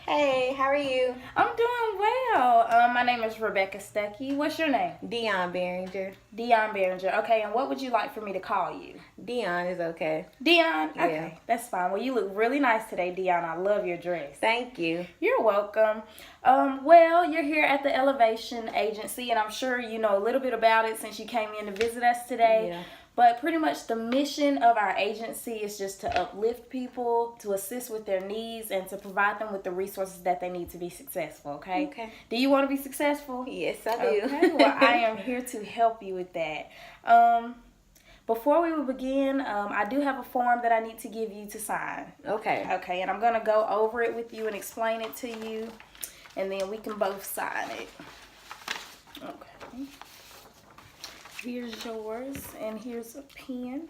Hey, how are you? I'm doing well. My name is Rebecca.Stuckey. What's your name? Dion Barringer. Dion Barringer. Okay, and what would you like for me to call you? Dion is okay. Dion? Yeah. Okay, that's fine. Well, you look really nice today, Dion. I love your dress. Thank you. You're welcome. Well, you're here at the Elevation Agency, and I'm sure you know a little bit about it since you came in to visit us today. Yeah. But pretty much the mission of our agency is just to uplift people, to assist with their needs, and to provide them with the resources that they need to be successful, okay? Okay. Do you want to be successful? Yes, I do. Okay, well, I am here to help you with that. Before we will begin, I do have a form that I need to give you to sign. Okay. Okay, and I'm going to go over it with you and explain it to you, and then we can both sign it. Okay. Here's yours, and here's a pen.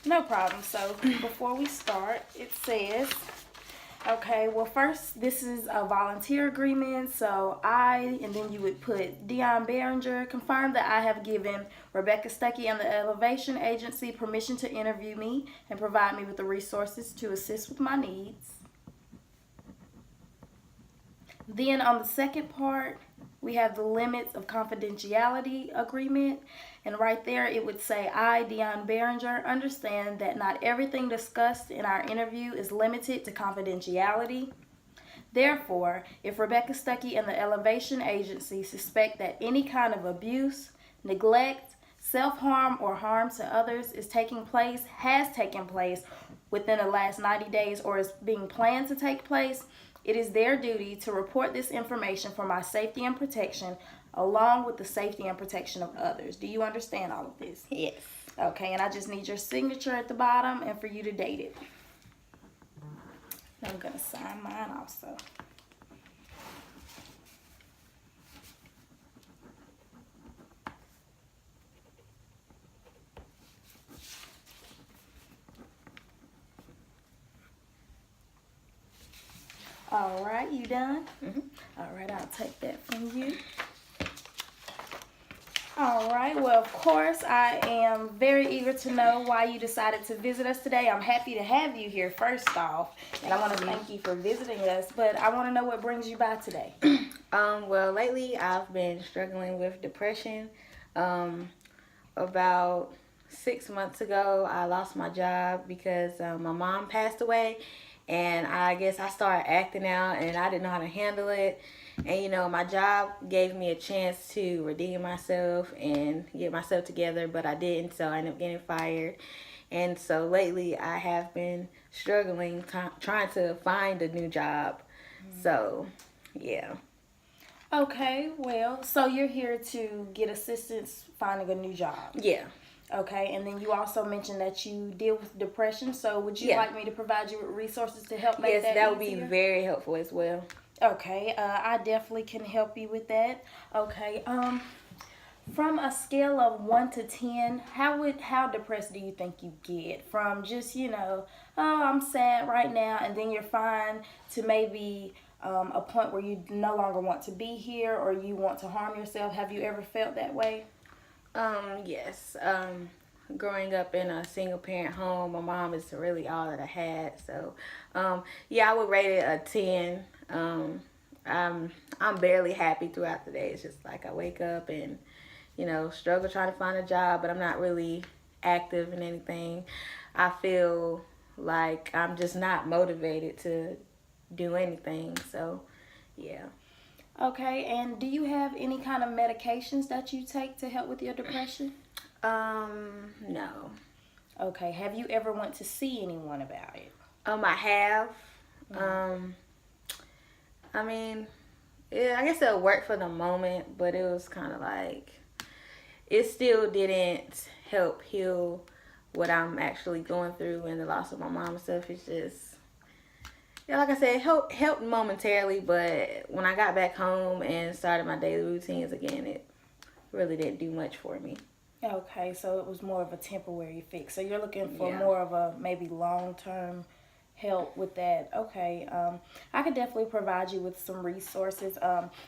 No problem. So before we start, it says, okay, well, first, this is a volunteer agreement. So and then you would put Dion Barringer, confirm that I have given Rebecca.Stuckey and the Elevation Agency permission to interview me and provide me with the resources to assist with my needs. Then on the second part, we have the limits of confidentiality agreement. And right there, it would say, I, Dion Barringer, understand that not everything discussed in our interview is limited to confidentiality. Therefore, if Rebecca.Stuckey and the Elevation Agency suspect that any kind of abuse, neglect, self-harm, or harm to others has taken place within the last 90 days, or is being planned to take place, it is their duty to report this information for my safety and protection, along with the safety and protection of others. Do you understand all of this? Yes. Okay, and I just need your signature at the bottom and for you to date it. I'm going to sign mine also. All right, you done? Mm-hmm. All right, I'll take that from you. All right, well, of course, I am very eager to know why you decided to visit us today. I'm happy to have you here, first off, and I want to thank you for visiting us, but I want to know what brings you by today. Well, lately I've been struggling with depression. About 6 months ago, I lost my job because my mom passed away. And I guess I started acting out and I didn't know how to handle it. And, my job gave me a chance to redeem myself and get myself together, but I didn't, so I ended up getting fired. And so lately I have been struggling, trying to find a new job. So, yeah. Okay, well, so you're here to get assistance finding a new job. Yeah. Okay, and then you also mentioned that you deal with depression, so would you like me to provide you with resources to help make that that would easier? be very helpful as well. Okay, I definitely can help you with that. Okay, from a scale of 1 to 10, how depressed do you think you get? From just, oh, I'm sad right now, and then you're fine, to maybe a point where you no longer want to be here or you want to harm yourself. Have you ever felt that way? Yes. Growing up in a single parent home, my mom is really all that I had. So, I would rate it a 10. I'm barely happy throughout the day. It's just like I wake up and, struggle trying to find a job, but I'm not really active in anything. I feel like I'm just not motivated to do anything. So, yeah. Okay, and do you have any kind of medications that you take to help with your depression? No. Okay, have you ever went to see anyone about it? I have. I mean, I guess it'll work for the moment, but it was kind of like, it still didn't help heal what I'm actually going through and the loss of my mom and stuff. It's just, like I said, it helped momentarily, but when I got back home and started my daily routines again, it really didn't do much for me. Okay, so it was more of a temporary fix. So you're looking for Yeah. more of a maybe long-term help with that. Okay. I could definitely provide you with some resources.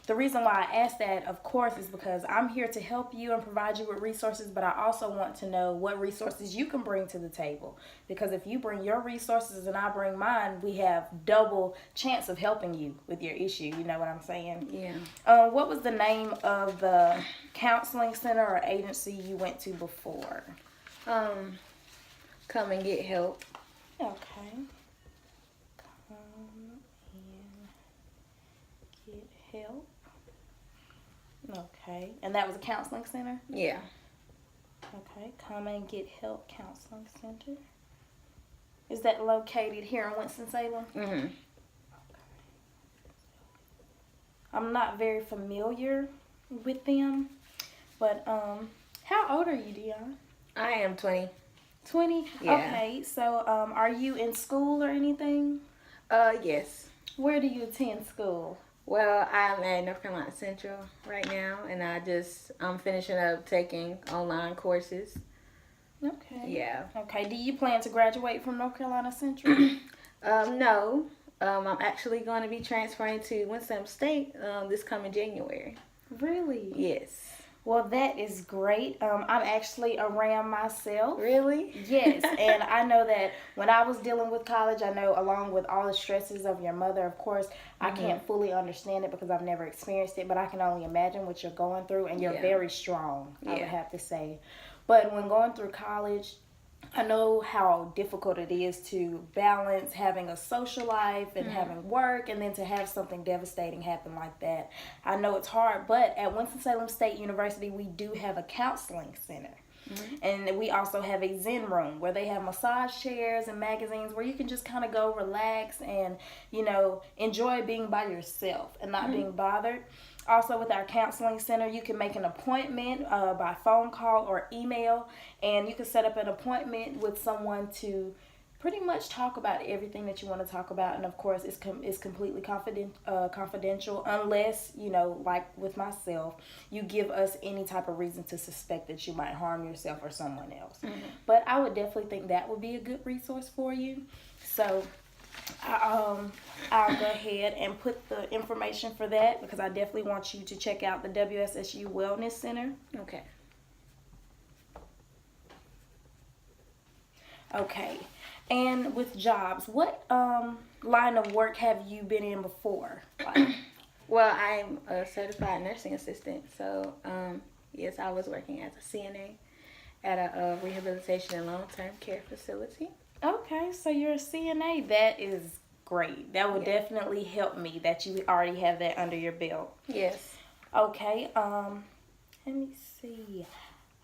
The reason why I asked that, of course, is because I'm here to help you and provide you with resources, but I also want to know what resources you can bring to the table. Because if you bring your resources and I bring mine, we have double chance of helping you with your issue. You know what I'm saying? Yeah. What was the name of the counseling center or agency you went to before? Come and get help. Okay. Come and get help. Okay. And that was a counseling center? Yeah. Okay. Come and get help counseling center. Is that located here in Winston-Salem? Mm-hmm. I'm not very familiar with them, but how old are you, Dion? I am 20. 20? Yeah. Okay, so are you in school or anything? Yes. Where do you attend school? Well, I'm at North Carolina Central right now, and I'm finishing up taking online courses. Okay. Yeah. Okay, do you plan to graduate from North Carolina Central? No. I'm actually going to be transferring to Winston State this coming January. Really? Yes. Well, that is great. I'm actually a Ram myself. Really? Yes, and I know that when I was dealing with college, I know along with all the stresses of your mother, of course, I can't fully understand it because I've never experienced it, but I can only imagine what you're going through, and you're very strong, I would have to say. But when going through college, I know how difficult it is to balance having a social life and having work, and then to have something devastating happen like that. I know it's hard, but at Winston-Salem State University, we do have a counseling center. And we also have a Zen room where they have massage chairs and magazines where you can just kind of go relax and, you know, enjoy being by yourself and not being bothered. Also, with our counseling center, you can make an appointment by phone call or email, and you can set up an appointment with someone to pretty much talk about everything that you want to talk about. And of course, it's completely confidential unless, you know, like with myself, you give us any type of reason to suspect that you might harm yourself or someone else. But I would definitely think that would be a good resource for you. So I'll go ahead and put the information for that because I definitely want you to check out the WSSU Wellness Center. Okay. Okay. And with jobs, what line of work have you been in before? Like, Well, I'm a certified nursing assistant, so yes, I was working as a CNA at a rehabilitation and long-term care facility. okay, so you're a CNA. That is great. That would definitely help me that you already have that under your belt. Yes. Okay, let me see.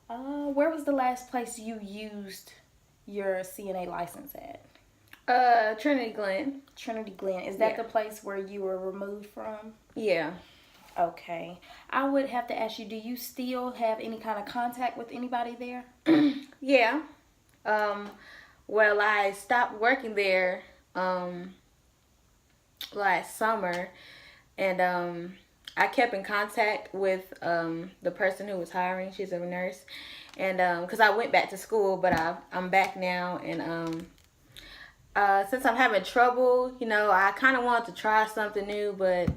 Where was the last place you used your CNA license at? Trinity Glen. Trinity Glen. Is that the place where you were removed from? Yeah. Okay. I would have to ask you, do you still have any kind of contact with anybody there? Yeah. Well, I stopped working there last summer, and I kept in contact with the person who was hiring. She's a nurse, and because I went back to school, but I'm back now, and since I'm having trouble, you know, I kind of wanted to try something new, but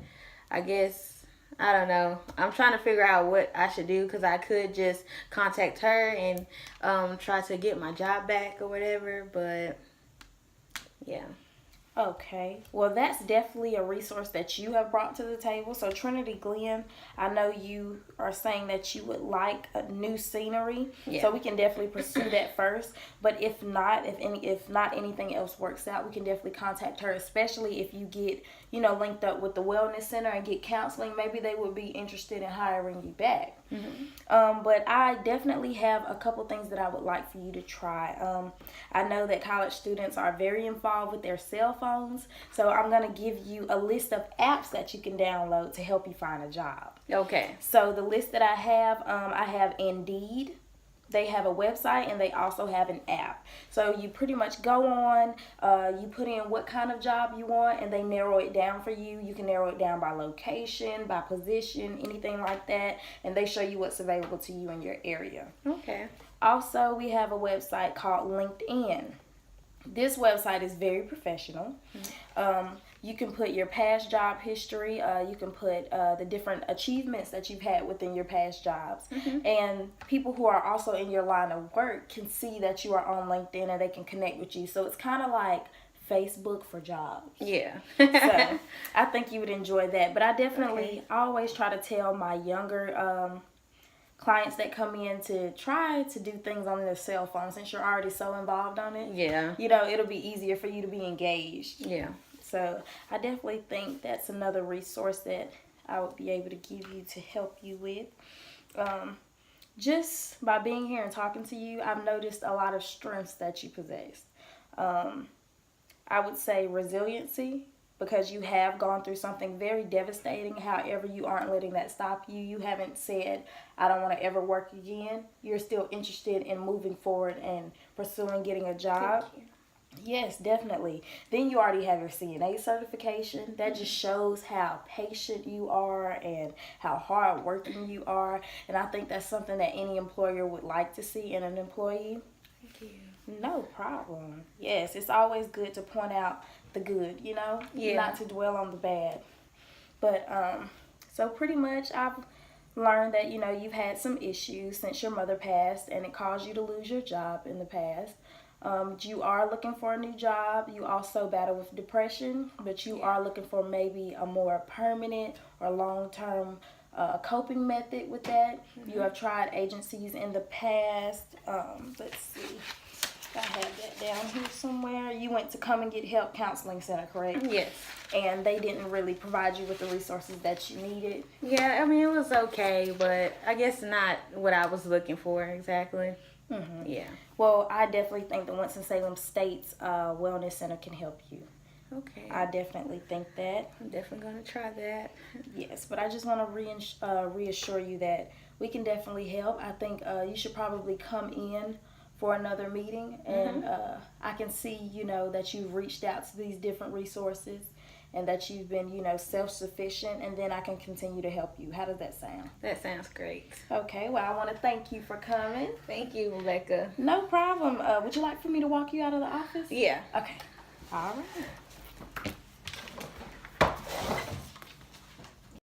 I guess, I don't know. I'm trying to figure out what I should do because I could just contact her and try to get my job back or whatever, but yeah. Okay. Well, that's definitely a resource that you have brought to the table. So Trinity Glen, I know you are saying that you would like a new scenery. Yeah. So we can definitely pursue that first. But if not anything else works out, we can definitely contact her, especially if you get, you know, linked up with the wellness center and get counseling. Maybe they would be interested in hiring you back. But I definitely have a couple things that I would like for you to try. I know that college students are very involved with their cell phones, so I'm going to give you a list of apps that you can download to help you find a job. Okay. So the list that I have Indeed. They have a website and they also have an app. So you pretty much go on, you put in what kind of job you want, and they narrow it down for you. You can narrow it down by location, by position, anything like that, and they show you what's available to you in your area. Okay. Also, we have a website called LinkedIn. This website is very professional. You can put your past job history. You can put the different achievements that you've had within your past jobs. And people who are also in your line of work can see that you are on LinkedIn and they can connect with you. So it's kind of like Facebook for jobs. Yeah. So I think you would enjoy that. But I definitely always try to tell my younger clients that come in to try to do things on their cell phone, since you're already so involved on it. Yeah. You know, it'll be easier for you to be engaged. Yeah. So I definitely think that's another resource that I would be able to give you to help you with. Just by being here and talking to you, I've noticed a lot of strengths that you possess. I would say resiliency, because you have gone through something very devastating. However, you aren't letting that stop you. You haven't said, I don't want to ever work again. You're still interested in moving forward and pursuing getting a job. Yes, definitely. Then you already have your CNA certification. That just shows how patient you are and how hard working you are. And I think that's something that any employer would like to see in an employee. Thank you. No problem. Yes, it's always good to point out the good, you know, not to dwell on the bad. But so pretty much I've learned that, you know, you've had some issues since your mother passed and it caused you to lose your job in the past. You are looking for a new job. You also battle with depression, but you are looking for maybe a more permanent or long-term coping method with that. You have tried agencies in the past. Let's see. I have that down here somewhere. You went to Come and Get Help Counseling Center, correct? Yes. And they didn't really provide you with the resources that you needed? Yeah, I mean, it was okay, but I guess not what I was looking for exactly. Yeah. Well, I definitely think the Winston-Salem State's Wellness Center can help you. Okay. I definitely think that. I'm definitely going to try that. Yes, but I just want to reassure you that we can definitely help. I think you should probably come in for another meeting, and I can see, you know, that you've reached out to these different resources and that you've been, you know, self-sufficient, and then I can continue to help you. How does that sound? That sounds great. Okay, well, I want to thank you for coming. Thank you, Rebecca. No problem. Would you like for me to walk you out of the office? Yeah. Okay. All right.